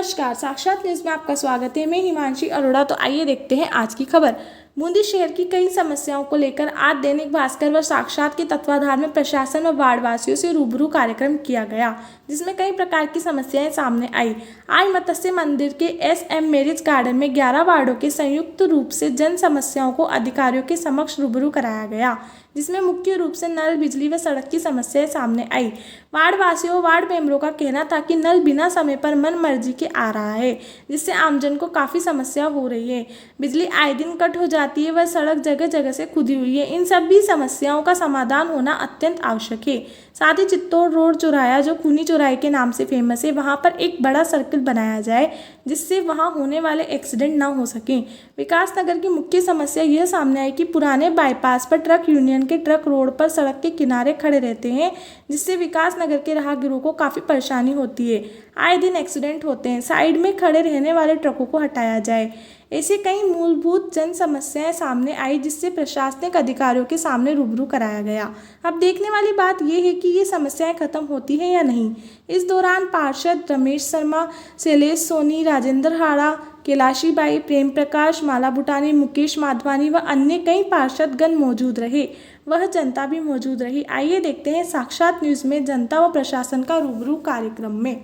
नमस्कार, साक्षात न्यूज़ में आपका स्वागत है। मैं हिमांशी अरोड़ा। तो आइए देखते हैं आज की खबर। बूंदी शहर की कई समस्याओं को लेकर आज दैनिक भास्कर व साक्षात के तत्वाधान में प्रशासन व वार्डवासियों से रूबरू कार्यक्रम किया गया, जिसमें कई प्रकार की समस्याएं सामने आई। आज मत्स्य मंदिर के SM मैरिज गार्डन में 11 वार्डों के संयुक्त रूप से जन समस्याओं को अधिकारियों के समक्ष रूबरू कराया गया, जिसमें मुख्य रूप से नल, बिजली व सड़क की समस्याएं सामने आई। वार्ड वासियों व वार्ड मेंबरों का कहना था कि नल बिना समय पर मन मर्जी के आ रहा है, जिससे आमजन को काफ़ी समस्या हो रही है। बिजली आए दिन कट हो जाती है व सड़क जगह जगह से खुदी हुई है। इन सभी समस्याओं का समाधान होना अत्यंत आवश्यक है। साथ ही चित्तौड़ रोड चौराहा, जो खूनी चौराहे के नाम से फेमस है, वहां पर एक बड़ा सर्कल बनाया जाए, जिससे वहां होने वाले एक्सीडेंट ना हो सकें। विकास नगर की मुख्य समस्या यह सामने आई कि पुराने बाईपास पर ट्रक यूनियन के ट्रक रोड पर सड़क के किनारे खड़े रहते हैं, जिससे विकास नगर के राहगीरों को काफ़ी परेशानी होती है। आए दिन एक्सीडेंट होते हैं। साइड में खड़े रहने वाले ट्रकों को हटाया जाए। ऐसे कई मूलभूत जन समस्याएं सामने आई, जिससे प्रशासनिक अधिकारियों के सामने रूबरू कराया गया। अब देखने वाली बात यह है कि ये समस्याएं खत्म होती हैं या नहीं। इस दौरान पार्षद रमेश शर्मा, शैलेश सोनी, राजेंद्र हाड़ा, कैलाशी बाई, प्रेम प्रकाश, माला बुटानी, मुकेश माधवानी व अन्य कई पार्षदगण मौजूद रहे। वह जनता भी मौजूद रही। आइए देखते हैं साक्षात न्यूज़ में जनता व प्रशासन का रूबरू कार्यक्रम में।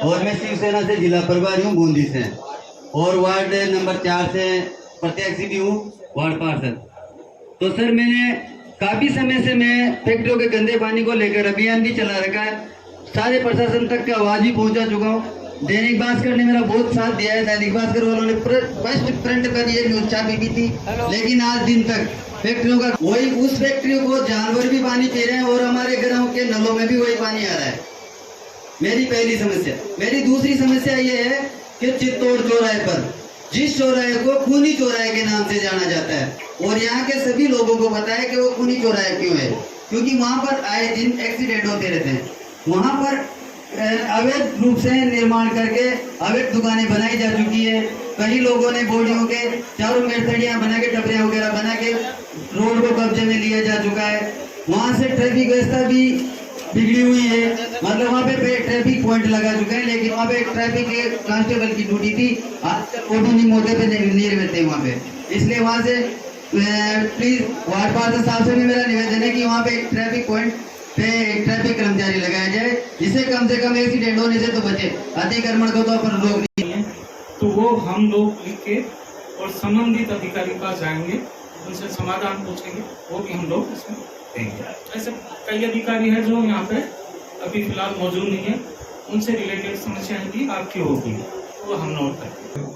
और मैं शिवसेना से जिला प्रभारी हूँ, बूंदी से, और वार्ड नंबर 4 से प्रत्याशी भी हूँ, वार्ड पार्षद। तो सर, मैंने काफी समय से मैं फैक्ट्रियों के गंदे पानी को लेकर अभियान भी चला रखा है। सारे प्रशासन तक का आवाज भी पहुंचा चुका हूँ। दैनिक भास्कर ने मेरा बहुत साथ दिया है। दैनिक भास्कर वालों ने फर्स्ट फ्रंट पर ये न्यूज छापी भी थी, लेकिन आज दिन तक फैक्ट्रियों का वही, उस फैक्ट्रियों को जानवर भी पानी पी रहे हैं और हमारे घरों के नलों में भी वही पानी आ रहा है। मेरी पहली समस्या। मेरी दूसरी समस्या ये है कि चित्तौड़ चौराहे पर, जिस चौराहे को खूनी चौराहे के नाम से जाना जाता है, और यहाँ के सभी लोगों को पता है कि वो खूनी चौराहे क्यों है, क्योंकि वहाँ पर आए दिन एक्सीडेंट होते रहते हैं। वहाँ पर अवैध रूप से निर्माण करके अवैध दुकानें बनाई जा चुकी है। कई लोगों ने बोर्डियों के चारों मेड़सड़ियाँ बना के, टपरियाँ वगैरह बना के रोड को कब्जे में लिया जा चुका है। वहाँ से ट्रैफिक व्यवस्था भी बिगड़ी हुई है। मतलब वहाँ पे ट्रैफिक पॉइंट लगा चुके हैं, लेकिन वहाँ पे ट्रैफिक के कांस्टेबल की ड्यूटी थी, ऑटो मौके पे नहीं रहते वहाँ पे। इसलिए वहाँ से प्लीज वार्ड पार्षद साहब से भी मेरा निवेदन है कि वहाँ पे ट्रैफिक पॉइंट पे ट्रैफिक कर्मचारी लगाया जाए, जिससे कम से कम एक्सीडेंट होने से तो बचे। अतिक्रमण को तो अपन रोक नहीं है। तो वो हम लोग लिख के और संबंधित अधिकारी के पास जाएंगे, उनसे समाधान पूछेंगे, वो भी हम लोग इसमें देंगे। ऐसे कई अधिकारी हैं जो यहाँ पे अभी फिलहाल मौजूद नहीं है, उनसे रिलेटेड समस्याएं भी आपकी होगी, वो हम नोट करेंगे।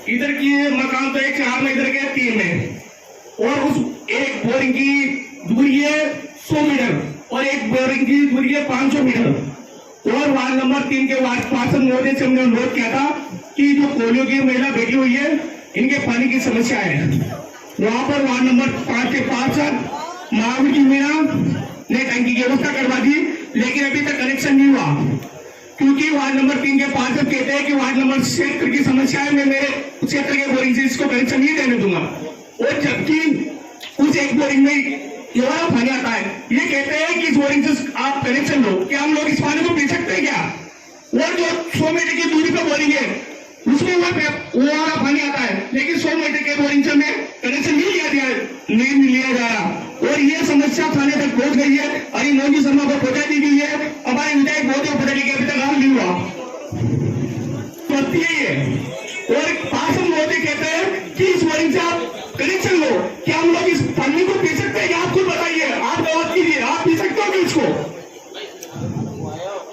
इधर की मकान तो एक 4 में, इधर के 3 में, और उस एक बोरिंग की दूरी है 100 मीटर और एक बोरिंग की दूरी है 500 मीटर। और वार्ड नंबर 3 के वार्ड पार्षद महोदय से हमने अनुरोध किया था कि जो पोलियो की महिला बैठी हुई है, इनके पानी की समस्या है। वहां पर वार्ड नंबर 5 के पार्षद महावीर जी मीणा ने टंकी की व्यवस्था करवा दी, लेकिन अभी तक कनेक्शन नहीं हुआ, क्योंकि वार्ड नंबर 3 के पार्षद कहते हैं कि वार्ड नंबर क्षेत्र की समस्या है, मैं मेरे क्षेत्र के बोरिंग से इसको कनेक्शन नहीं देने दूंगा। और जबकि उस एक बोरिंग में योरा पानी आता है, ये कहते हैं कि इस बोरिंग से आप कनेक्शन लो, क्या हम लोग इस पानी को पी सकते हैं क्या? और जो 100 मीटर की दूरी पर बोरिंग है, उसमें वो वाला पानी आता है, लेकिन 100 मीटर के बोरिंग से हमें कनेक्शन नहीं लिया जा रहा। और ये समस्या थाने तक पहुंच गई है, अभी मोदी शर्मा को पहुंचा दी गई है। हमारे विधायक मोदी को पता नहीं, अभी तक हाल नहीं हुआ। तो यही है। और पार्षद मोदी कहते हैं कि इस बोरिंग से आप कनेक्शन लो, क्या हम लोग इस पानी को पी सकते हैं? आप खुद बताइए, आप बात कीजिए, आप पी सकते हो इसको?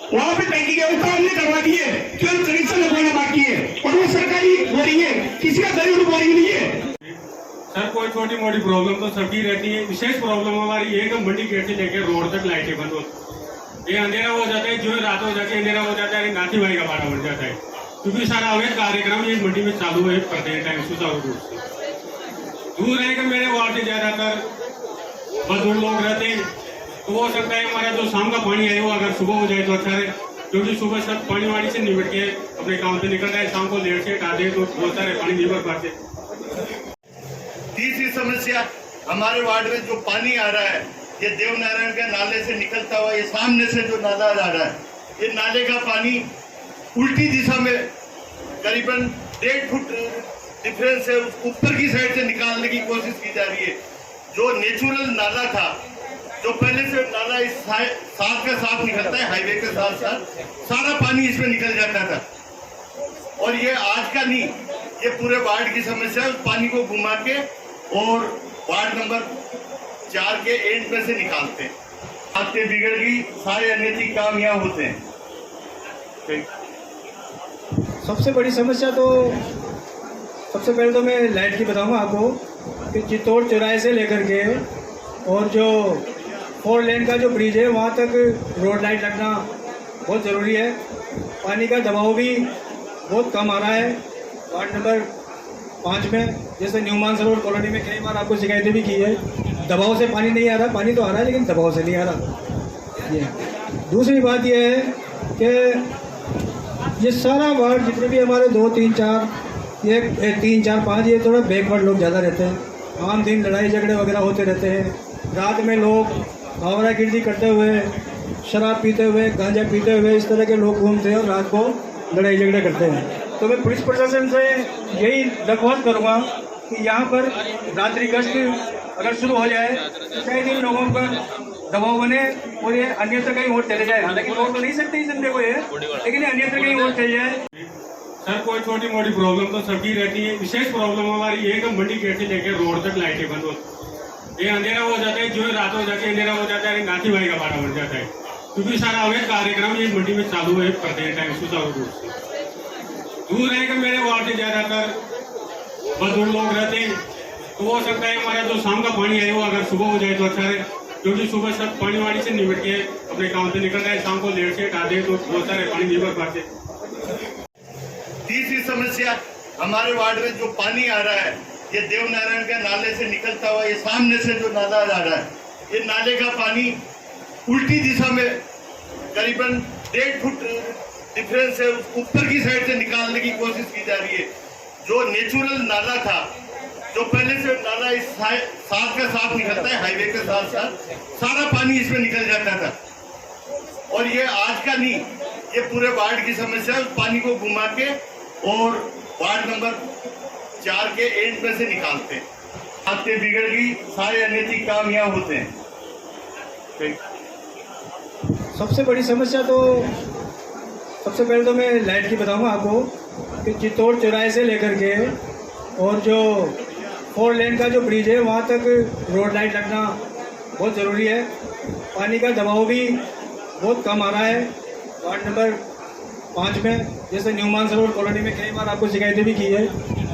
वहां पे टैंकी की व्यवस्था हमने करवा दी है, केवल कनेक्शन लगवाना बाकी है, और वो सरकारी बोरिंग है, किसी का गरीब बोरिंग नहीं है। सर, कोई छोटी मोटी प्रॉब्लम तो सबकी रहती है। विशेष प्रॉब्लम हमारी ये कि मंडी गेट से लेकर रोड तक लाइटें बंद होती, ये अंधेरा हो जाता है, जो रात हो जाती है अंधेरा हो जाता है, नाती भाई का बाड़ा बढ़ जाता है, क्योंकि सारा अवैध कार्यक्रम ये मंडी में चालू है करते हैं टाइम सुचारू रूप से। दूर है कि मेरे वार्ड से ज्यादातर बुजुर्ग लोग रहते हैं, तो हो सकता है हमारा जो शाम का पानी है वो अगर सुबह हो जाए तो अच्छा है, क्योंकि सुबह सब पानी वाड़ी से निपट के अपने काम से निकल जाए, शाम को लेट से हटा दे तो बहुत सारे पानी नहीं भर पाते। तीसरी समस्या, हमारे वार्ड में जो पानी आ रहा है, ये देवनारायण के नाले से निकलता हुआ ये सामने से जो नाला आ रहा है, ये नाले का पानी उल्टी दिशा में करीबन 1.5 फुट डिफरेंस है, ऊपर की साइड से निकालने की कोशिश की जा रही है। जो नेचुरल नाला था, जो पहले से नाला इस साथ के साथ निकलता है, हाईवे के साथ साथ सारा पानी इसमें निकल जाता था। और ये आज का नहीं, ये पूरे वार्ड की समस्या है। उस पानी को घुमा के और वार्ड नंबर 4 के एंड में से निकालते हैं। आते बिगड़ गई, सारे अनैतिक काम यहाँ होते हैं। सबसे बड़ी समस्या तो सबसे पहले तो मैं लाइट की बताऊंगा आपको कि चित्तौड़ चौराहे से लेकर के और जो 4 लेन का जो ब्रिज है वहाँ तक रोड लाइट लगना बहुत ज़रूरी है। पानी का दबाव भी बहुत कम आ रहा है वार्ड नंबर 5 में। जैसे न्यू मानसरोवर कॉलोनी में कई बार आपको शिकायतें भी की है, दबाव से पानी नहीं आ रहा, पानी तो आ रहा है लेकिन दबाव से नहीं आ रहा। ये दूसरी बात यह है कि ये सारा वार्ड जितने भी हमारे 2, 3, 4 ये 3, 4, 5 ये थोड़ा बैकवर्ड लोग ज़्यादा रहते हैं। आम दिन लड़ाई झगड़े वगैरह होते रहते हैं। रात में लोग आवारागर्दी करते हुए, शराब पीते हुए, गांजा पीते हुए इस तरह के लोग घूमते हैं और रात को लड़ाई झगड़े करते हैं। तो मैं पुलिस प्रशासन से यही दरख्वास्त करूँगा कि यहाँ पर रात्रि गश्त अगर शुरू हो जाए तो शायद इन लोगों पर दबाव बने और ये अन्यत्र कहीं और चले जाए। हालांकि लोग तो नहीं सकते इस धंधे को ये, लेकिन अन्यत्र कहीं और चले जाए। सर कोई छोटी मोटी प्रॉब्लम तो सबकी रहती है। विशेष प्रॉब्लम हमारी ये कि मंडी गेट से लेकर रोड तक लाइटें बंद होती, ये अंधेरा हो जाता है, जो है रात हो जाती है, अंधेरा हो जाता है, नाथी भाई का बाड़ा बन जाता है। क्योंकि सारा अवैध कार्यक्रम ये मंडी में चालू है करते हैं टाइम सुचारू रूप से। दूर है कि मेरे वार्ड से ज्यादातर मजदूर लोग रहते हैं, तो हो सकता है हमारा जो शाम का पानी है वो अगर सुबह हो जाए तो अच्छा है, क्योंकि सुबह सब पानी वाड़ी से निपट के अपने काम से निकल जाए, शाम को लेट से हटा दे तो बहुत सारे पानी नहीं भर पाते। तीसरी समस्या, हमारे वार्ड में जो पानी आ रहा है ये देवनारायण के नाले से निकलता हुआ, ये सामने से जो नाला आ रहा है, ये नाले का पानी उल्टी दिशा में करीबन 1.5 फुट डिफरेंस है, ऊपर की साइड से निकालने की कोशिश की जा रही है। जो नेचुरल नाला था, जो पहले से नाला इस साथ के साथ निकलता है, हाईवे के साथ साथ सारा पानी इसमें निकल जाता था। और ये आज का नहीं, ये पूरे वार्ड की समस्या है। उस पानी को घुमा के और वार्ड नंबर 4 के एंड में से निकालते हैं। आते बिगड़ गई, सारे अनैतिक काम यहाँ होते हैं। सबसे बड़ी समस्या तो सबसे पहले तो मैं लाइट की बताऊंगा आपको कि चित्तौड़ चौराहे से लेकर के और जो 4 लेन का जो ब्रिज है वहाँ तक रोड लाइट लगना बहुत ज़रूरी है। पानी का दबाव भी बहुत कम आ रहा है वार्ड नंबर 5 में। जैसे न्यू मानसरोवर कॉलोनी में कई बार आपको शिकायतें भी की है,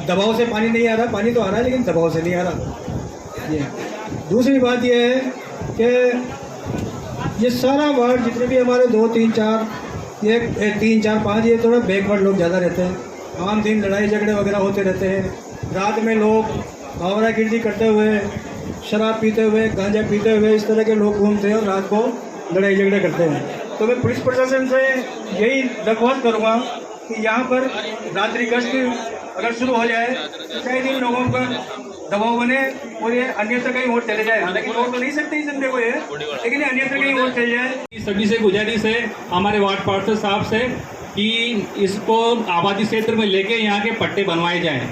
दबाव से पानी नहीं आ रहा, पानी तो आ रहा है लेकिन दबाव से नहीं आ रहा। ये दूसरी बात यह है कि ये सारा वार्ड जितने भी हमारे 2, 3, 4 ये 3, 4, 5 ये थोड़ा बैकवर्ड लोग ज़्यादा रहते हैं। आम दिन लड़ाई झगड़े वगैरह होते रहते हैं। रात में लोग आवारागर्दी करते हुए, शराब पीते हुए, गांजा पीते हुए इस तरह के लोग घूमते हैं और रात को लड़ाई झगड़े करते हैं। तो मैं पुलिस प्रशासन से यही दरख्वास्त करूँगा कि यहाँ पर रात्रि गश्त अगर शुरू हो जाए तो शायद इन लोगों पर दबाव बने और ये अन्यत्र कहीं और चले जाए। हालांकि लोग तो नहीं सकते इस धंधे को ये, लेकिन अन्यत्र कहीं और चले जाए। सभी से गुजारिश है हमारे वार्ड पार्षद साहब से कि इसको आबादी क्षेत्र में लेके यहाँ के पट्टे बनवाए जाएं।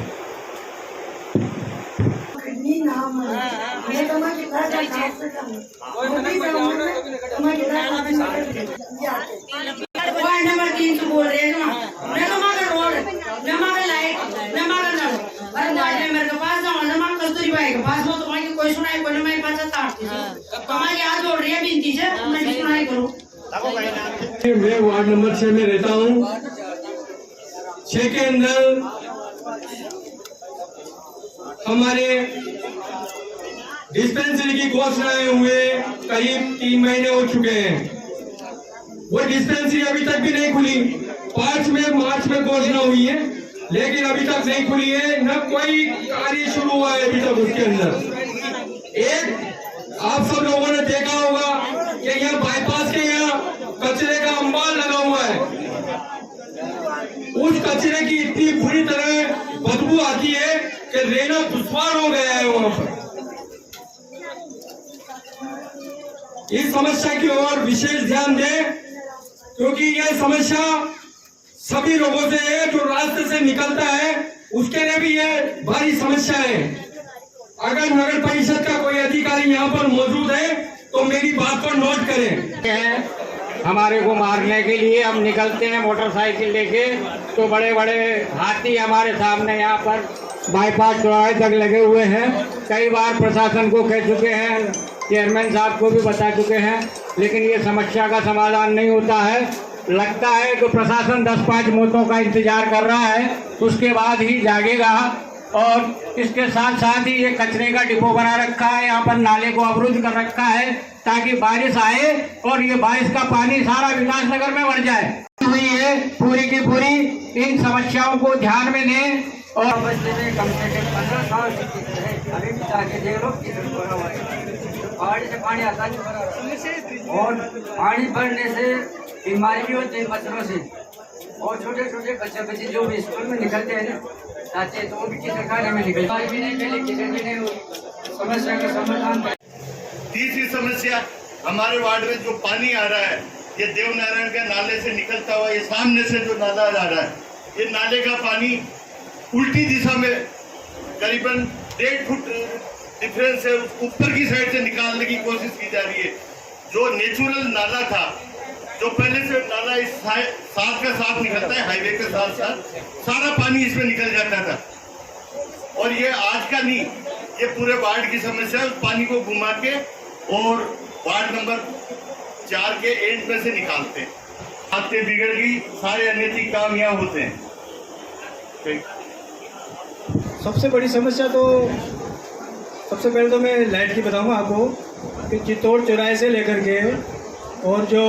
वार्ड नंबर 3 से बोल रहे हैं ना, मैं तो मांग रोड, मैं मांग लाइट, मैं मांग नल। अरे वार्ड में मेरे पास जाओ ना, मांग कस्तूरी बाई के पास में तो मांग कोई सुनाई कोई मेरे पास ताड़ती है। हमारी याद जोड़ रही है बिनती से, मैं भी सुनाई करूं। मैं वार्ड नंबर 6 में रहता हूँ। 6 के अंदर हमारे डिस्पेंसरी की घोषणाएं हुए करीब 3 महीने हो चुके हैं। वो डिस्पेंसरी अभी तक भी नहीं खुली। 5 मार्च में घोषणा हुई है लेकिन अभी तक नहीं खुली है, न कोई कार्य शुरू हुआ है अभी तक उसके अंदर। एक आप सब लोगों ने देखा होगा कि यहाँ बाईपास के यहाँ कचरे का अंबार लगा हुआ है। उस कचरे की इतनी बुरी तरह बदबू आती है कि रहना दुश्वार हो गया है वहां पर। इस समस्या की ओर विशेष ध्यान दें क्योंकि यह समस्या सभी लोगों से है, जो रास्ते से निकलता है उसके लिए भी ये भारी समस्या है। अगर नगर परिषद का कोई अधिकारी यहाँ पर मौजूद है तो मेरी बात को नोट करें। हमारे को मारने के लिए हम निकलते हैं मोटरसाइकिल लेके, तो बड़े बड़े हाथी हमारे सामने यहाँ पर बाईपास चौराहे तक लगे हुए हैं। कई बार प्रशासन को कह चुके हैं, चेयरमैन साहब को भी बता चुके हैं, लेकिन ये समस्या का समाधान नहीं होता है। लगता है कि प्रशासन 10-5 मौतों का इंतजार कर रहा है, उसके बाद ही जागेगा। और इसके साथ साथ ही ये कचरे का डिपो बना रखा है, यहाँ पर नाले को अवरुद्ध कर रखा है ताकि बारिश आए और ये बारिश का पानी सारा विकासनगर में भर जाए। हुई है पूरी की पूरी, इन समस्याओं को ध्यान में लें। और कम से कम 15 साल से अभी भी जाके देख लो पहाड़ी से पानी आता है और पानी भरने से बीमारी भी होती है मच्छरों से। और छोटे छोटे बच्चे जो भी स्कूल में निकलते हैं ना चाहते तो वो भी किसी खाने में निकल भी नहीं पहले किसी भी नहीं समस्या का समाधान। तीसरी समस्या, हमारे वार्ड में जो पानी आ रहा है ये देवनारायण के नाले से निकलता हुआ, ये सामने से जो नाला आ रहा है, ये नाले का पानी उल्टी दिशा में करीबन 1.5 फुट डिफरेंस है, ऊपर की साइड से निकालने की कोशिश की जा रही है। जो नेचुरल नाला था, जो पहले से नाला इस साथ का साथ निकलता है, हाईवे के साथ साथ सारा पानी इसमें निकल जाता था। और ये आज का नहीं, ये पूरे वार्ड की समस्या है। उस पानी को घुमा के और वार्ड नंबर 4 के एंड में से निकालते हैं। आते बिगड़ गई, सारे अनैतिक काम यहाँ होते हैं। सबसे बड़ी समस्या तो सबसे पहले तो मैं लाइट की बताऊंगा आपको कि चित्तौड़ चौराहे से लेकर के और जो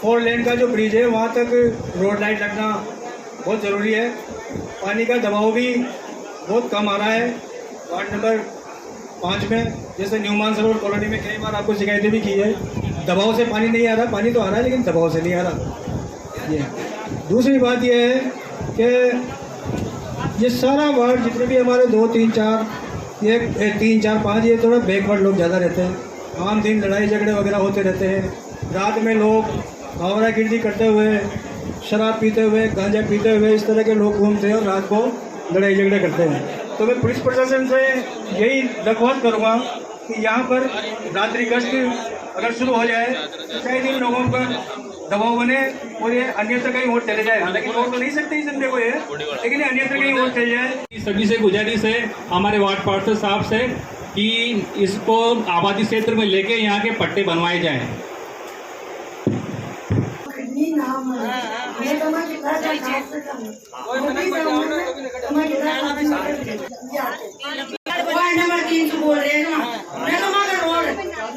4 लेन का जो ब्रिज है वहाँ तक रोड लाइट लगना बहुत ज़रूरी है। पानी का दबाव भी बहुत कम आ रहा है वार्ड नंबर 5 में, जैसे न्यू मानसरोवर कॉलोनी में कई बार आपको शिकायतें भी की है, दबाव से पानी नहीं आ रहा। पानी तो आ रहा है लेकिन दबाव से नहीं आ रहा। ये दूसरी बात यह है कि ये सारा वार्ड जितने भी हमारे 2, 3, 4 ये 3, 4, 5 ये थोड़ा बैकवर्ड लोग ज़्यादा रहते हैं। आम दिन लड़ाई झगड़े वगैरह होते रहते हैं। रात में लोग आवारागर्दी करते हुए, शराब पीते हुए, गांजा पीते हुए इस तरह के लोग घूमते हैं और रात को लड़ाई झगड़े करते हैं। तो मैं पुलिस प्रशासन से यही दरख्वास्त करूँगा कि यहाँ पर रात्रि गश्त अगर शुरू हो जाए तो शायद इन लोगों पर दबाव बने और ये अन्यत्र कहीं और चले जाए। हालांकि रोक तो नहीं सकते इस धंधे को ये, लेकिन ये अन्यत्र कहीं और चले जाए। सभी से गुजारिश है हमारे वार्ड पार्षद साहब से कि इसको आबादी क्षेत्र में लेके यहाँ के पट्टे बनवाए जाएं। वार्ड नंबर 3 से बोल रहे हैं ना, न हमारा रोड,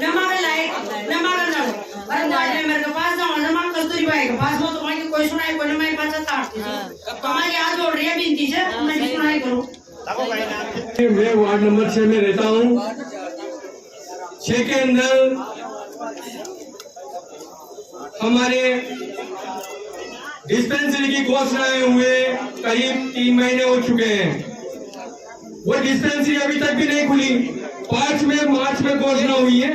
न हमारा लाइट, न हमारा नल। अरे वार्ड में मेरे के पास जाओ, न हमारा कस्तूरी बाई के पास हो तो वहाँ की कोई सुनाई, कोई न मैं 5 ताड़ती हूँ। हमारी आज बोल रही है बिनती से, मैं भी सुनाई करूँ। मैं वार्ड नंबर 6 में रहता हूँ। 6 के अंदर हमारे डिस्पेंसरी की घोषणाएं हुए करीब 3 महीने हो चुके हैं। वो डिस्पेंसरी अभी तक भी नहीं खुली। 5 मार्च में घोषणा हुई है,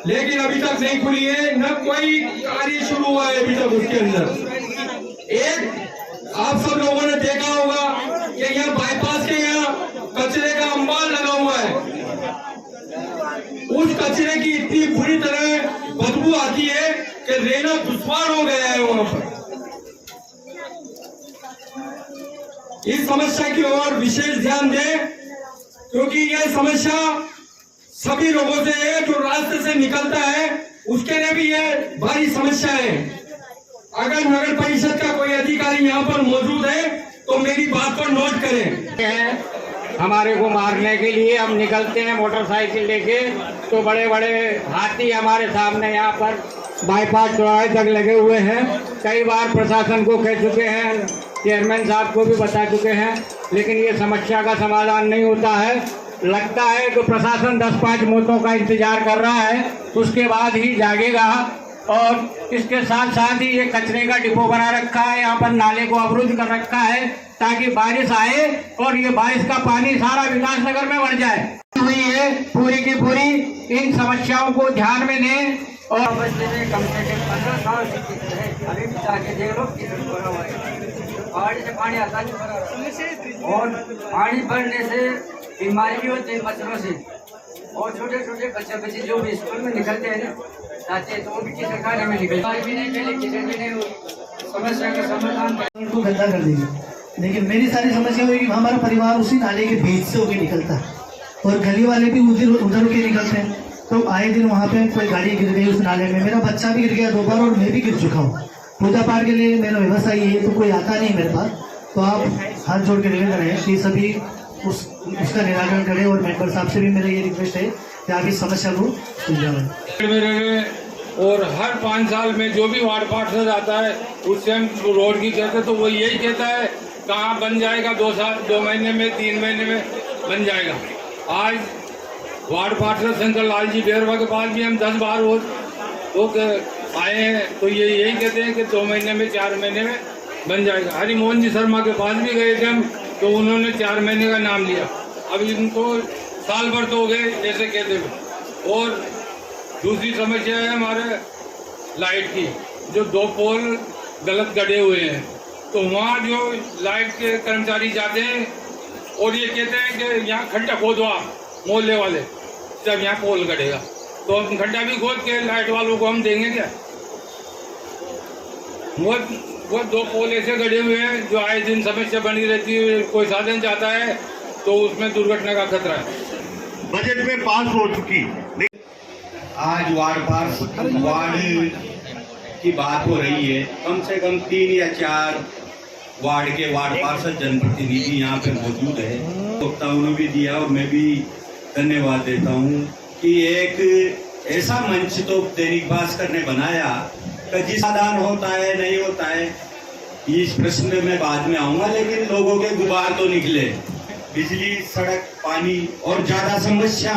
लेकिन अभी तक नहीं खुली है, न कोई कार्य शुरू हुआ है अभी तक उसके अंदर। एक आप सब लोगों ने देखा होगा कि यहाँ बाईपास के यहाँ कचरे का अंबार लगा हुआ है। उस कचरे की इतनी बुरी तरह बदबू आती है कि रहना दुश्वार हो गया है वहां पर। इस समस्या की ओर विशेष ध्यान दें, क्योंकि यह समस्या सभी लोगों से है, जो रास्ते से निकलता है उसके लिए भी यह भारी समस्या है। अगर नगर परिषद का कोई अधिकारी यहाँ पर मौजूद है तो मेरी बात को नोट करें। हमारे को मारने के लिए हम निकलते हैं मोटरसाइकिल लेके, तो बड़े बड़े हाथी हमारे सामने यहाँ पर बाईपास चौराहे तक लगे हुए हैं। कई बार प्रशासन को कह चुके हैं, चेयरमैन साहब को भी बता चुके हैं, लेकिन ये समस्या का समाधान नहीं होता है। लगता है कि प्रशासन 10-5 मौतों का इंतजार कर रहा है, उसके बाद ही जागेगा। और इसके साथ साथ ही ये कचरे का डिपो बना रखा है, यहाँ पर नाले को अवरुद्ध कर रखा है ताकि बारिश आए और ये बारिश का पानी सारा विकासनगर में भर जाए। हुई है पूरी की पूरी, इन समस्याओं को ध्यान में लें। और कम से कम 15 साल से अभी भी जाके देख लो बाढ़ से पानी आता नहीं और पानी भरने से बीमारी भी होती है मच्छरों से। और छोटे छोटे बच्चे जो भी स्कूल में निकलते हैं ना जाते हैं तो वो भी किसी कार्य में निकलते भी नहीं पहले किचन भी नहीं हुई समस्या का समाधान को गंदा कर देंगे। लेकिन मेरी सारी समस्या हुई कि हमारा परिवार उसी नाले के बीच से होकर निकलता है और गली वाले भी उधर होकर निकलते हैं। तो आए दिन वहाँ पे कोई गाड़ी गिर गई उस नाले में, मेरा बच्चा भी गिर गया 2 बार और मैं भी गिर चुका हूँ। पूजा पाठ के लिए मेरा व्यवसाय है तो कोई आता नहीं मेरे पास, तो आप हाथ जोड़ के निवेदन है कि सभी उसका निराकरण करें। और मेंबर साहब से भी मेरा ये रिक्वेस्ट है कि आप इस समस्या को सुलझाएं। और हर 5 साल में जो भी वार्ड पार्षद आता है उससे हम रोड की कहते तो वो यही कहता है कहाँ बन जाएगा, 2 महीने में 3 महीने में बन जाएगा। आज वार्ड पार्षद शंकर लाल जी बेरवा के पास भी हम 10 बार वो आए हैं तो ये यही कहते हैं कि 2 महीने में 4 महीने में बन जाएगा। हरिमोहन जी शर्मा के पास भी गए थे हम तो उन्होंने 4 महीने का नाम लिया, अब इनको साल भर तो हो गए ऐसे कहते हुए। और दूसरी समस्या है हमारे लाइट की, जो 2 पोल गलत गड़े हुए हैं तो वहाँ जो लाइट के कर्मचारी जाते हैं और ये कहते हैं कि यहाँ खड्डा खोदो आप मोहल्ले वाले जब यहाँ पोल गड़ेगा, तो हम खड्डा भी खोद के लाइट वालों को हम देंगे क्या? वो 2 पोल ऐसे गड़े हुए हैं जो आए दिन समस्या बनी रहती है, कोई साधन जाता है तो उसमें दुर्घटना का खतरा है। बजट में पास हो चुकी। आज वार्ड की बात हो रही है, कम से कम 3 या 4 वार्ड के वार्ड पार्षद जनप्रतिनिधि यहाँ पे मौजूद है। वक्ताओं ने भी दिया और मैं भी धन्यवाद देता हूँ कि एक ऐसा मंच तो दैनिक भास्कर ने बनाया कि जिस समाधान होता है नहीं होता है इस प्रश्न में मैं बाद में आऊंगा, लेकिन लोगों के गुबार तो निकले। बिजली, सड़क, पानी और ज्यादा समस्या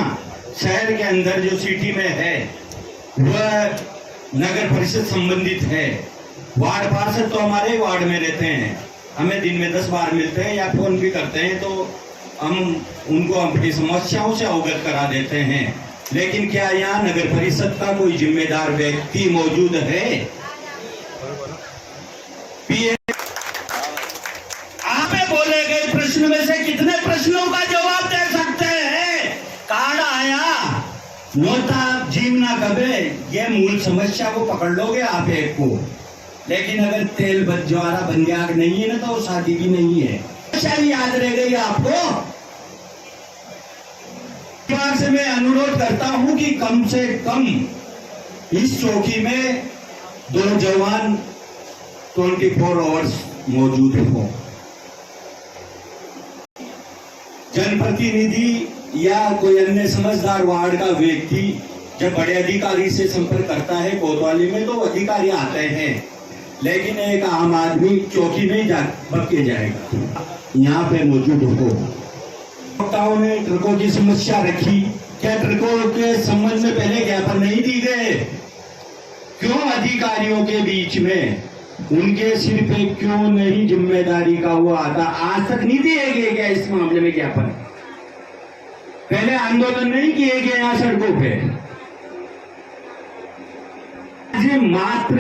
शहर के अंदर जो सिटी में है वह नगर परिषद संबंधित है। वार्ड पार्षद तो हमारे वार्ड में रहते हैं, हमें दिन में 10 बार मिलते हैं या फोन भी करते हैं तो हम उनको अपनी समस्याओं से अवगत करा देते हैं। लेकिन क्या यहाँ नगर परिषद का कोई जिम्मेदार व्यक्ति मौजूद है? आपे बोले गए प्रश्न में से कितने प्रश्नों का जवाब दे सकते हैं? कार्ड आया नोता जीवना कबे, ये मूल समस्या को पकड़ लोगे आप एक को। लेकिन अगर तेल ज्वारा बन गया नहीं है ना तो शादी भी नहीं है। शायद याद रह गई आपको। से मैं अनुरोध करता हूं कि कम से कम इस चौकी में 2 जवान 24 आवर्स मौजूद हो। जनप्रतिनिधि या कोई अन्य समझदार वार्ड का व्यक्ति जब बड़े अधिकारी से संपर्क करता है कोतवाली में तो अधिकारी आते हैं, लेकिन एक आम आदमी चौकी में बक के जाएगा। यहाँ पे मौजूद हो। वक्ताओं ने ट्रकों की समस्या रखी, क्या ट्रकों के संबंध में पहले ज्ञापन नहीं दी गए? क्यों अधिकारियों के बीच में उनके सिर पे क्यों नहीं जिम्मेदारी का वो आता? आज तक नहीं दिए गए क्या इस मामले में ज्ञापन? पहले आंदोलन नहीं किए गए यहाँ सड़कों पे? मात्र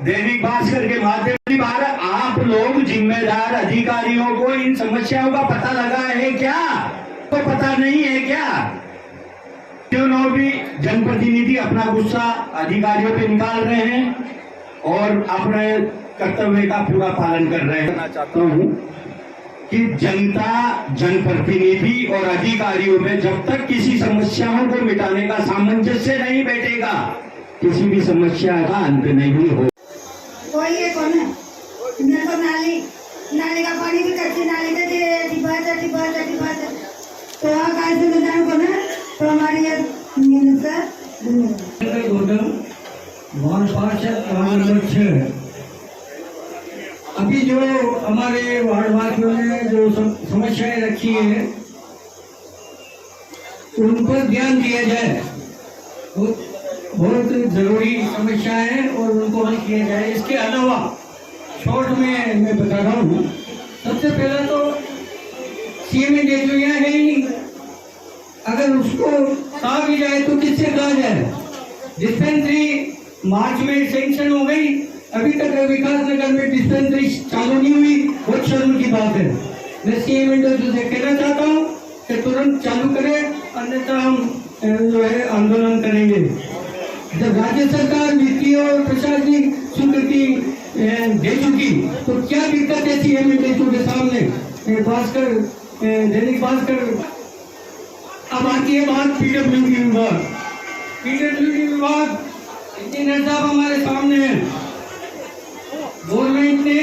दैनिक भास्कर के माध्यम से आप लोग जिम्मेदार अधिकारियों को इन समस्याओं का पता लगा है क्या? तो पता नहीं है क्या? क्यों न भी जनप्रतिनिधि अपना गुस्सा अधिकारियों पे निकाल रहे हैं और अपने कर्तव्य का पूरा पालन कर रहे हैं। मैं चाहता हूँ कि जनता, जनप्रतिनिधि और अधिकारियों में जब तक किसी समस्याओं को मिटाने का सामंजस्य नहीं बैठेगा किसी भी समस्या का अंत नहीं हो। कोई ये कौन है? मेरे को नाली का पानी भी कच्ची नाली में डिब्बा तो आकाश में जान को ना तो हमारी ये वार्ड पार्षद वार्ड नंबर 6 अभी जो हमारे वार्डवासियों ने जो समस्याएं रखी है उन पर ध्यान दिया जाए। बहुत जरूरी समस्याएं हैं और उनको हल किया जाए। इसके अलावा शॉर्ट में मैं बता रहा हूँ, सबसे पहला तो सीएमए जो यहाँ है ही नहीं, अगर उसको कहा भी जाए तो किससे कहा जाए? डिस्पेंसरी मार्च में सेंक्शन हो गई, अभी तक विकास नगर में डिस्पेंसरी चालू नहीं हुई, बहुत शर्म की बात है। मैं सीएम इंडस्ट्री से कहना चाहता हूँ कि तुरंत चालू करें, अन्यथा हम जो है आंदोलन करेंगे। जब राज्य सरकार वित्तीय और प्रशासनिक स्वीकृति दे चुकी तो क्या दिक्कत है सीएम इंडस्ट्री के सामने। भास्कर, दैनिक भास्कर। अब आती है बात पीडब्ल्यूडी विभाग। पीडब्ल्यूडी विभाग इंजीनियर साहब हमारे सामने है। गवर्नमेंट ने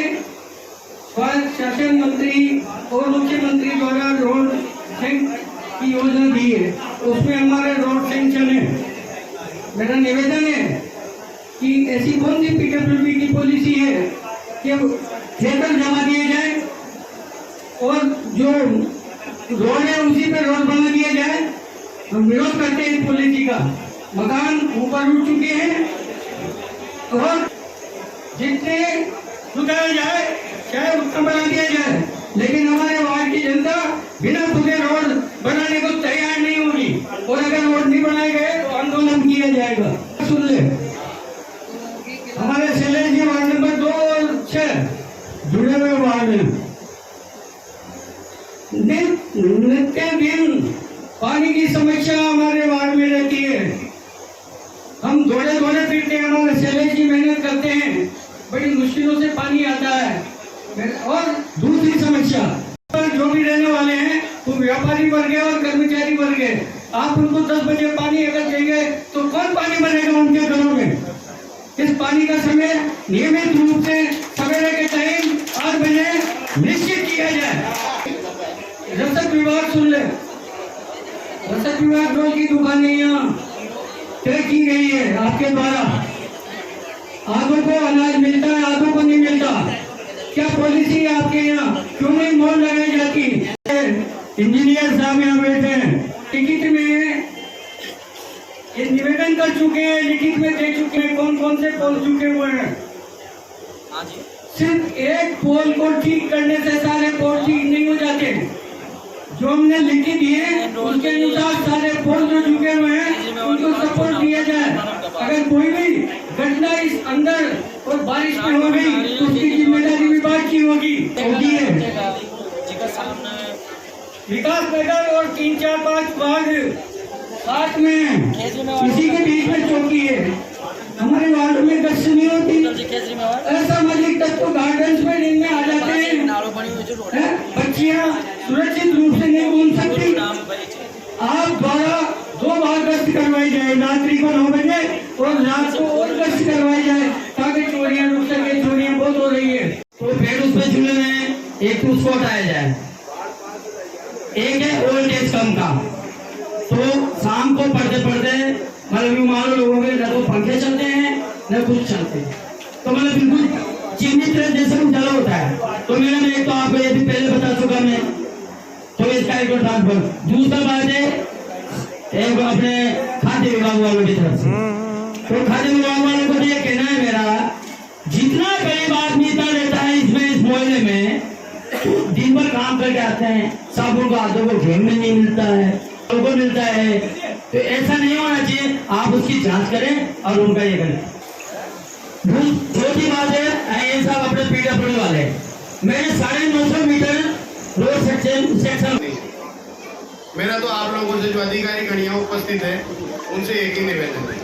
स्वायत्त शासन मंत्री और मुख्यमंत्री द्वारा रोड की योजना दी है, उसमें हमारे रोड सेंक्शन है। मेरा निवेदन है कि ऐसी कौन सी पीडब्ल्यूडी की पॉलिसी है कि ठेकर जमा दिए जाए और जो रोड है उसी पे रोड बना दिया जाए। हम विरोध करते हैं इस पॉलिसी का। मकान ऊपर उठ चुके हैं और जितने सुधारा जाए चाहे उतना बना दिया जाए, लेकिन हमारे वार्ड की जनता बिना खुदे रोड बनाने को तैयार नहीं होगी और अगर रोड नहीं बनाए गए तो आंदोलन किया जाएगा। सुन ले, हमारे शैलेश जी वार्ड नंबर 2 और 6 जुड़े हुए वार्ड हैं। नित्य दिन पानी की समस्या हमारे वार्ड में रहती है। हम दौड़े दौड़े फिरते हैं, हमारे शैलेश जी मेहनत करते हैं, बड़ी मुश्किलों से पानी आता है। और दूसरी समस्या, जो भी रहने वाले हैं वो व्यापारी वर्ग है और कर्मचारी वर्ग है। आप उनको 10 बजे पानी अगर देंगे तो कौन पानी बनेगा उनके घरों में। इस पानी का समय नियमित रूप से सवेरे के टाइम 8 बजे निश्चित किया जाए। रसद विभाग सुन ले, रसद विभाग रोज की दुकानें यहाँ तय की गई है आपके द्वारा। आधों को अनाज मिलता है, आधों को नहीं मिलता। क्या पॉलिसी है आपके यहाँ, क्यों नहीं मोल लगाई जाती। इंजीनियर साहब यहाँ बैठे हैं, लिखित में ये निवेदन कर चुके हैं, लिखित में दे चुके हैं कौन कौन से पोल चुके हुए हैं। सिर्फ एक पोल को ठीक करने से सारे पोल ठीक नहीं हो जाते। जो हमने लिखित दिए उसके अनुसार सारे पोल जो झुके हुए हैं उनको सपोर्ट दिया जाए। अगर कोई भी घटना इस अंदर और बारिश में हो गई तो उसकी जिम्मेदारी विभाग की होगी है। विकास नगर और 3, 4, 5 वार्ड साथ में इसी के बीच में चौकी है। हमारे वार्ड में गश्त नहीं होती। असामाजिक तत्व गार्डन में दिन में आ जाते हैं। बच्चियां सुरक्षित रूप से नहीं घूम सकती। आप द्वारा 2 बार गश्त करवाई जाए, रात्रि को 9 बजे और रात को और गश्त करवाई जाए ताकि चोरियां रुक सके। चोरियां बहुत हो रही है तो फिर उसमें झूले में एक उसको हटाया जाए। एक है ओल्ड एज कम का, तो शाम को पढ़ते पढ़ते मतलब मान लो लोगों के न तो पंखे चलते हैं न कुछ चलते हैं, तो मतलब बिल्कुल चिन्हित जैसे उजाला होता है। तो मैंने एक तो आपको ये भी पहले बता चुका मैं, तो इसका एक ट्रांसफर। दूसरा बात है एक अपने खाद्य विभाग वालों की तरफ से, तो खाद्य विभाग वालों को ये कहना है मेरा, जितना गरीब आदमी इतना रहता है इसमें इस मोहल्ले में, दिन भर काम करके आते हैं, साबुन को आधों को घेर में नहीं मिलता है, को मिलता है, तो ऐसा नहीं होना चाहिए। आप उसकी जांच करें और उनका ये करें। दूसरी बात है ये साहब अपने पीडब्ल्यूडी वाले, मेरे 950 मीटर रोड सेक्शन। मेरा तो आप लोगों से जो अधिकारी गणियां उपस्थित है उनसे एक ही निवेदन है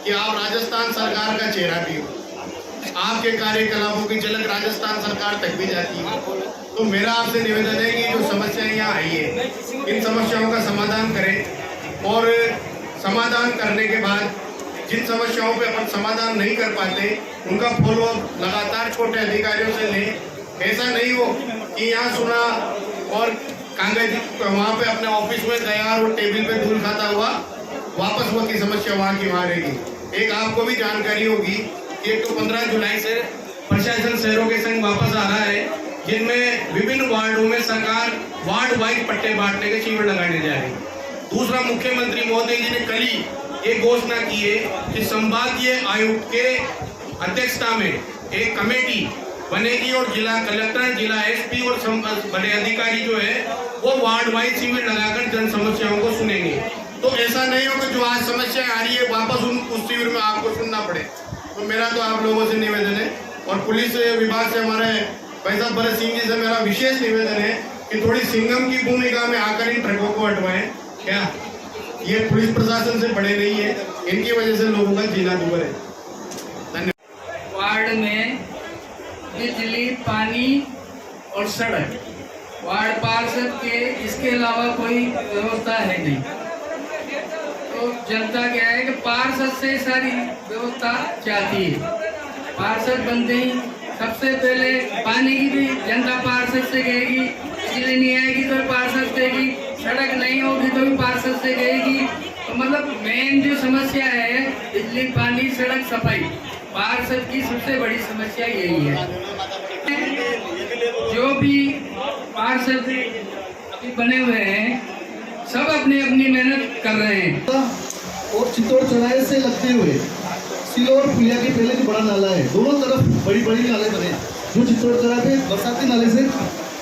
कि आप राजस्थान सरकार का चेहरा भी हो, आपके कार्यकलापों की झलक राजस्थान सरकार तक भी जाती है। तो मेरा आपसे निवेदन है कि जो समस्याएं यहाँ आई है इन समस्याओं का समाधान करें और समाधान करने के बाद जिन समस्याओं पे अपन समाधान नहीं कर पाते उनका फॉलोअप लगातार छोटे अधिकारियों से लें। ऐसा नहीं हो कि यहाँ सुना और कागज वहाँ पे अपने ऑफिस में गया और टेबल पे धूल खाता हुआ वापस हुआ की समस्या वहाँ की वहाँ रहेगी। एक आपको भी जानकारी होगी कि 15 जुलाई से प्रशासन शहरों के संग वापस आ रहा है, जिनमें विभिन्न वार्डों में सरकार वार्ड वाइज पट्टे बांटने के शिविर लगाने जा रही है। दूसरा, मुख्यमंत्री महोदय जी ने कल ही ये घोषणा की है कि संभागीय आयुक्त के अध्यक्षता में एक कमेटी बनेगी और जिला कलेक्टर, जिला एसपी और बड़े अधिकारी जो है वो वार्ड वाइज शिविर लगाकर जन समस्याओं को सुनेंगे। तो ऐसा नहीं हो कि जो आज समस्याएं आ रही है वापस उस शिविर में आपको सुनना पड़े। तो मेरा तो आप लोगों से निवेदन है और पुलिस विभाग से हमारे भाई साहब भरत सिंह जी से मेरा विशेष निवेदन है कि थोड़ी सिंघम की भूमिका में आकर इन ट्रकों को हटवाएं। क्या ये पुलिस प्रशासन से बड़े नहीं है, इनकी वजह से लोगों का जीना दुभर है। धन्यवाद। वार्ड में बिजली, पानी और सड़क वार्ड पार्षद के इसके अलावा कोई व्यवस्था है नहीं। तो जनता क्या है कि पार्षद से सारी व्यवस्था चाहती है। पार्षद बनते ही सबसे पहले पानी की भी जनता पार्षद से कहेगी, बिजली नहीं आएगी तो पार्षद देगी, सड़क नहीं होगी तो भी पार्षद से कहेगी। तो मतलब मेन जो समस्या है बिजली, पानी, सड़क, सफाई, पार्षद की सबसे बड़ी समस्या यही है। जो भी पार्षद अभी बने हुए हैं सब अपनी अपनी मेहनत कर रहे हैं। और चित्तौड़ चौराहे से लगते हुए सिलोर पुलिया के पहले जो बड़ा नाला है, दोनों तरफ बड़ी बड़ी नाले बने, जो चित्तौड़ चौराहे पे बरसाती नाले से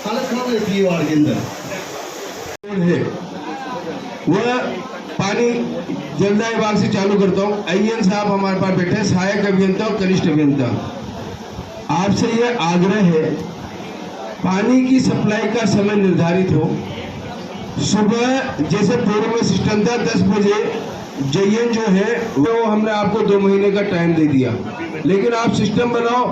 हालत खराब रहती है वार्ड के अंदर है। वह पानी जलदाय विभाग से चालू करता हूँ। आईएन साहब हमारे पास बैठे हैं, सहायक अभियंता और कनिष्ठ अभियंता। आपसे यह आग्रह है, पानी की सप्लाई का समय निर्धारित हो। सुबह जैसे पूर्व में सिस्टम था 10 बजे जयन जो है वो हमने आपको 2 महीने का टाइम दे दिया, लेकिन आप सिस्टम बनाओ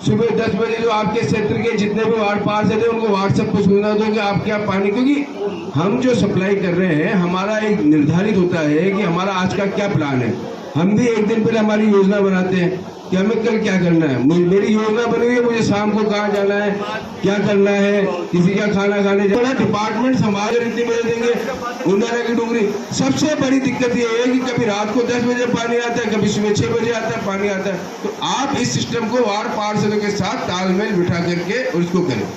सुबह 10 बजे जो आपके क्षेत्र के जितने भी वार्ड पार्षद है उनको व्हाट्सएप पर सूचना दो कि आप क्या पानी, क्योंकि हम जो सप्लाई कर रहे हैं हमारा एक निर्धारित होता है कि हमारा आज का क्या प्लान है। हम भी एक दिन पहले हमारी योजना बनाते हैं कि हमें कल क्या करना है। मेरी योजना बनी हुई है, मुझे शाम को कहाँ जाना है, क्या करना है, किसी का खाना खाने जाना। डिपार्टमेंट संभाल इतनी बजे देंगे उन्दारा की डूंगरी। सबसे बड़ी दिक्कत ये है कि कभी रात को 10 बजे पानी आता है, कभी सुबह 6 बजे आता है पानी आता है। तो आप इस सिस्टम को वार्ड पार्षदों के साथ तालमेल बिठा करके और इसको करें।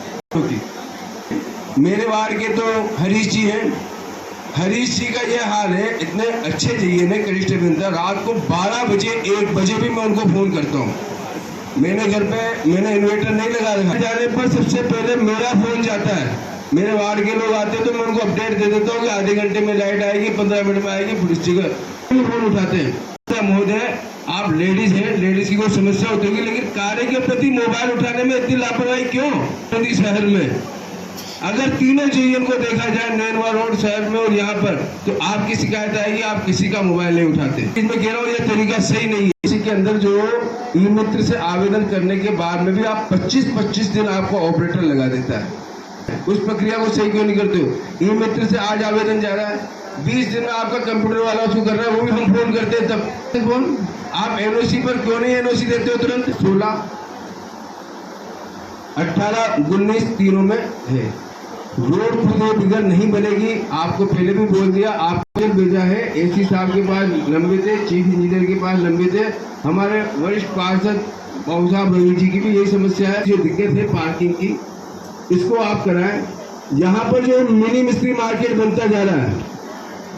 मेरे वार्ड के तो हरीश जी हैं, हरीश जी का ये हाल है, इतने अच्छे चाहिए ने कनिष्ठ अभियंता, रात को 12 बजे 1 बजे भी मैं उनको फोन करता हूँ। मैंने घर पे मैंने इन्वर्टर नहीं लगा रखा, जाने पर सबसे पहले मेरा फोन जाता है। मेरे वार्ड के लोग आते हैं तो मैं उनको अपडेट दे देता हूँ कि आधे घंटे में लाइट आएगी, 15 मिनट में आएगी। पुलिस जी का फोन उठाते हैं। महोदय आप लेडीज हैं, लेडीज की कोई समस्या होती होगी, लेकिन कार्य के प्रति मोबाइल उठाने में इतनी लापरवाही क्यों शहर में? अगर तीनों जीएन को देखा जाए नैनवा रोड शहर में और यहाँ पर, तो आपकी शिकायत आएगी, आप किसी का मोबाइल नहीं उठाते। इसमें कह रहा हूँ ये तरीका सही नहीं है। इसी के अंदर जो ई मित्र से आवेदन करने के बाद में भी आप 25-25 दिन आपको ऑपरेटर लगा देता है। उस प्रक्रिया को सही क्यों नहीं करते हो? ई मित्र से आज आवेदन जा रहा है, 20 दिन में आपका कंप्यूटर वाला उसको कर रहा है, वो भी हम फोन करते हैं तब फोन। आप एनओसी पर क्यों नहीं एनओसी देते हो तुरंत? 16, 18, 19 तीनों में है। रोड खुद इधर नहीं बनेगी, आपको पहले भी बोल दिया। आपने भेजा है एसी साहब के पास लंबे थे, चीफ इंजीनियर के पास लंबे थे, हमारे वरिष्ठ पार्षद बाबू साहब रवि जी की भी यही समस्या है। जो दिक्कत है पार्किंग की, इसको आप कराएं। यहाँ पर जो मिनी मिस्त्री मार्केट बनता जा रहा है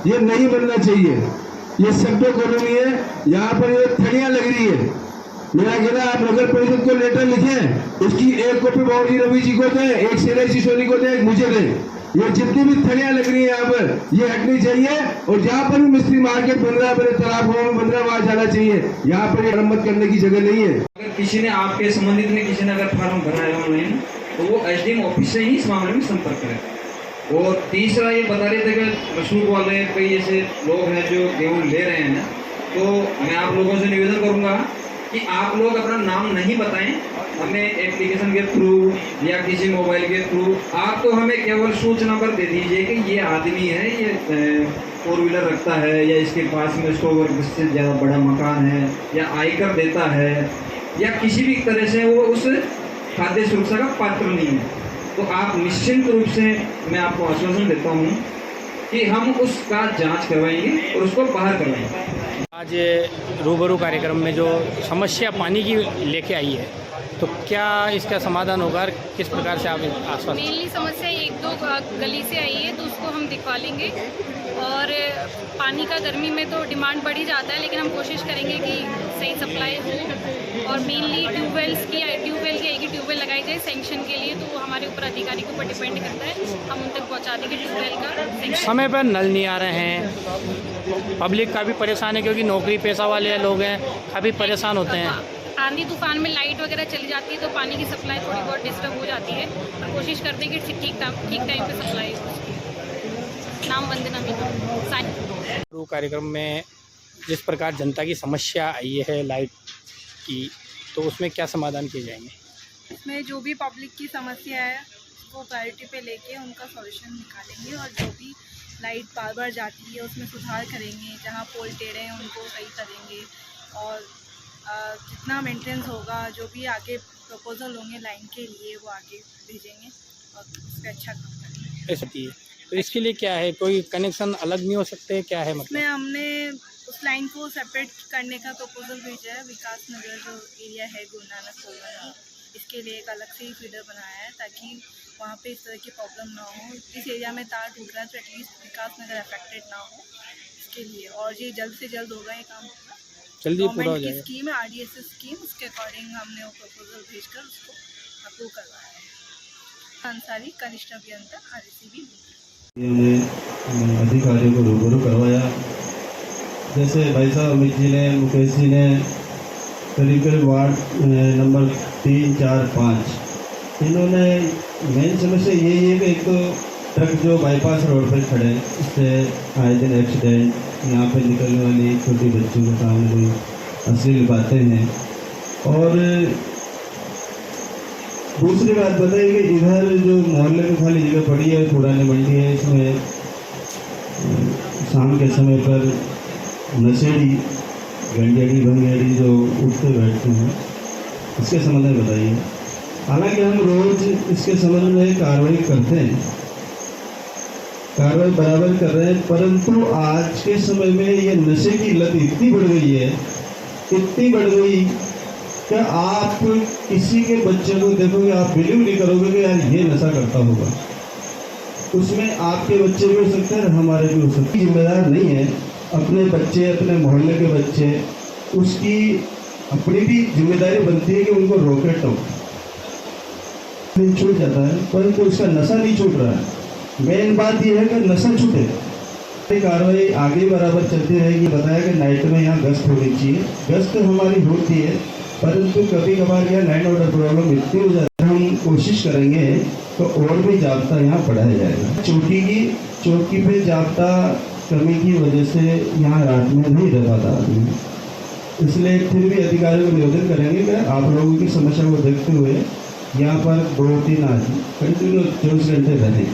ये नहीं बनना चाहिए। ये सभ्य कॉलोनी है, यहाँ पर ये थड़ियाँ लग रही है। मेरा कहना आप नगर परिषद को लेटर लिखें, उसकी एक कॉपी बाबू जी रवि जी को दें, एक सिलाई सिसोनी को दें, एक मुझे दें। ये जितनी भी थड़ियाँ लग रही है यहाँ पर ये हटनी चाहिए, और जहाँ पर भी मिस्त्री मार्केट बन रहा है, बड़े तालाब में बन रहा है, वहाँ जाना चाहिए। यहाँ पर ये मरम्मत करने की जगह नहीं है। अगर किसी ने आपके संबंधित में किसी ने अगर फार्म भराया ऑनलाइन, तो वो एसडीएम ऑफिस से ही इस मामले में संपर्क करें। और तीसरा ये बता रहे थे कि मशहूर वाले कई ऐसे लोग हैं जो गेहूँ ले रहे हैं, तो मैं आप लोगों से निवेदन करूँगा कि आप लोग अपना नाम नहीं बताएं हमें एप्लीकेशन के थ्रू या किसी मोबाइल के थ्रू। आप तो हमें केवल सूचना पर दे दीजिए कि ये आदमी है, ये 4 व्हीलर रखता है, या इसके पास में 100 वर्ग से ज़्यादा बड़ा मकान है, या आयकर देता है, या किसी भी तरह से वो उस खाद्य सुरक्षा का पात्र नहीं है। तो आप निश्चिंत रूप से, मैं आपको आश्वासन देता हूँ कि हम उसका जांच करवाएंगे और उसको बाहर करवाएंगे। आज रूबरू कार्यक्रम में जो समस्या पानी की लेके आई है, तो क्या इसका समाधान होगा? किस प्रकार से आप आश्वासन? मेनली समस्या 1-2 गली से आई है, तो उसको हम दिखवा लेंगे। और पानी का गर्मी में तो डिमांड बढ़ ही जाता है, लेकिन हम कोशिश करेंगे कि सही सप्लाई हो और मेनली ट्यूबवेल की आएगी, ट्यूबवेल लगाई जाए सैंक्शन के लिए, तो वो हमारे ऊपर अधिकारी के ऊपर डिपेंड करता है, हम उन तक पहुँचा देंगे ट्यूबवेल का सैंक्शन। समय पर नल नहीं आ रहे हैं, पब्लिक काफ़ी परेशान है क्योंकि नौकरी पेशा वाले लोग हैं, काफ़ी परेशान होते हैं। आंधी तूफान में लाइट वगैरह चली जाती है तो पानी की सप्लाई थोड़ी बहुत डिस्टर्ब हो जाती है, और कोशिश करते हैं कि ठीक टाइम पे सप्लाई हो उसकी। नाम वंदना मीना। कार्यक्रम में जिस प्रकार जनता की समस्या आई है लाइट की, तो उसमें क्या समाधान किए जाएंगे? इसमें जो भी पब्लिक की समस्या है उसको प्रायोरिटी पे लेके उनका सॉल्यूशन निकालेंगे, और जो भी लाइट बार बार जाती है उसमें सुधार करेंगे, जहाँ पोल टेढ़े हैं उनको सही करेंगे, और जितना मेंटेनेंस होगा, जो भी आगे प्रपोजल होंगे लाइन के लिए वो आगे भेजेंगे और उस पर अच्छा काम करेंगे। ऐसा है, तो इसके लिए क्या है, कोई कनेक्शन अलग नहीं हो सकते, क्या है मतलब? इसमें हमने उस लाइन को सेपरेट करने का प्रपोजल भेजा है। विकास नगर जो एरिया है गुरु नानक कॉलोनी, इसके लिए एक अलग से ही फीडर बनाया है ताकि वहाँ पे इस तरह की प्रॉब्लम ना हो। इस एरिया में तार टूट रहा है तो एटलीस्ट विकास नगर अफेक्टेड ना हो, इसके लिए। और ये जल्द से जल्द होगा, ये काम होगा, जल्दी पूरा हो गवर्नमेंट की जाएगा। स्कीम है RDSS स्कीम, उसके अकॉर्डिंग हमने वो प्रपोजल भेजकर उसको अप्रूव करवाया है। अंसारी कनिष्ठ अभियंता RCB। हमने अधिकारियों को रूबरू करवाया, जैसे भाई साहब अमित जी ने, मुकेश जी ने करीब करीब वार्ड नंबर 3, 4, 5 इन्होंने मेन समस्या यही है कि एक तो ट्रक जो बाईपास रोड पर खड़े हैं, इससे आए दिन एक्सीडेंट, यहाँ पे निकलने वाली छोटी बच्चों के सामने कोई अश्लील बातें हैं। और दूसरी बात बताइए कि इधर जो मोहल्ले में खाली जगह पड़ी है, पुरानी मंडी है, इसमें शाम के समय पर नशेड़ी, गंजेड़ी, भंगेड़ी जो उठते बैठते हैं, इसके संबंध में बताइए। हालांकि हम रोज इसके संबंध में कार्रवाई करते हैं, कार्रवाई बराबर कर रहे हैं, परंतु आज के समय में ये नशे की लत इतनी बढ़ गई है, इतनी बढ़ गई कि आप किसी के बच्चे को देखोगे, आप बिलीव नहीं करोगे कि यार ये नशा करता होगा। उसमें आपके बच्चे भी हो सकते हैं, हमारे भी हो सकते हैं। जिम्मेदार नहीं है अपने बच्चे, अपने मोहल्ले के बच्चे, उसकी अपनी भी जिम्मेदारी बनती है कि उनको रोके टोके छूट जाता है, परंतु उसका नशा नहीं छूट रहा है। मेन बात यह है कि नशा छूटे। कार्रवाई आगे बराबर चलती रहेगी। बताया कि नाइट में यहाँ गश्त होनी चाहिए, गश्त हमारी होती है, परंतु कभी कभार यहाँ लाइन ऑर्डर प्रॉब्लम इतनी हो जाती है, हम कोशिश करेंगे तो और भी जाब्ता यहाँ बढ़ाया जाएगा। चौकी पे जाब्ता कमी की वजह से यहाँ रात में नहीं रह पाता आदमी, इसलिए फिर भी अधिकारियों को निवेदन करेंगे कि आप लोगों की समस्या को देखते हुए यहाँ पर 2-3 आदमी कंटिन्यू 24 घंटे रहें।